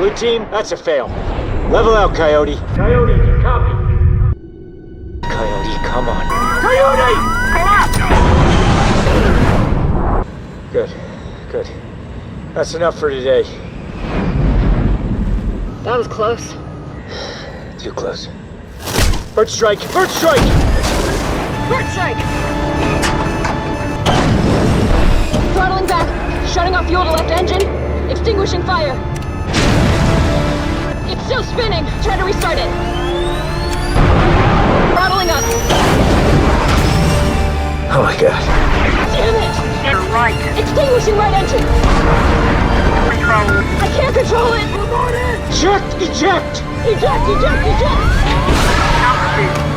Blue team, that's a fail. Level out, Coyote. Coyote, copy. Coyote, come on. Coyote! Good, good. That's enough for today. That was close. Too close. Bird strike! Bird strike! Bird strike! Throttling back. Shutting off fuel to left engine. Extinguishing fire. It's still spinning. Try to restart it. Throttling up. Oh my god. Damn it! Get right. Extinguishing right engine. Control. I can't control it. Eject! Eject! Eject! Eject! Eject! Altitude.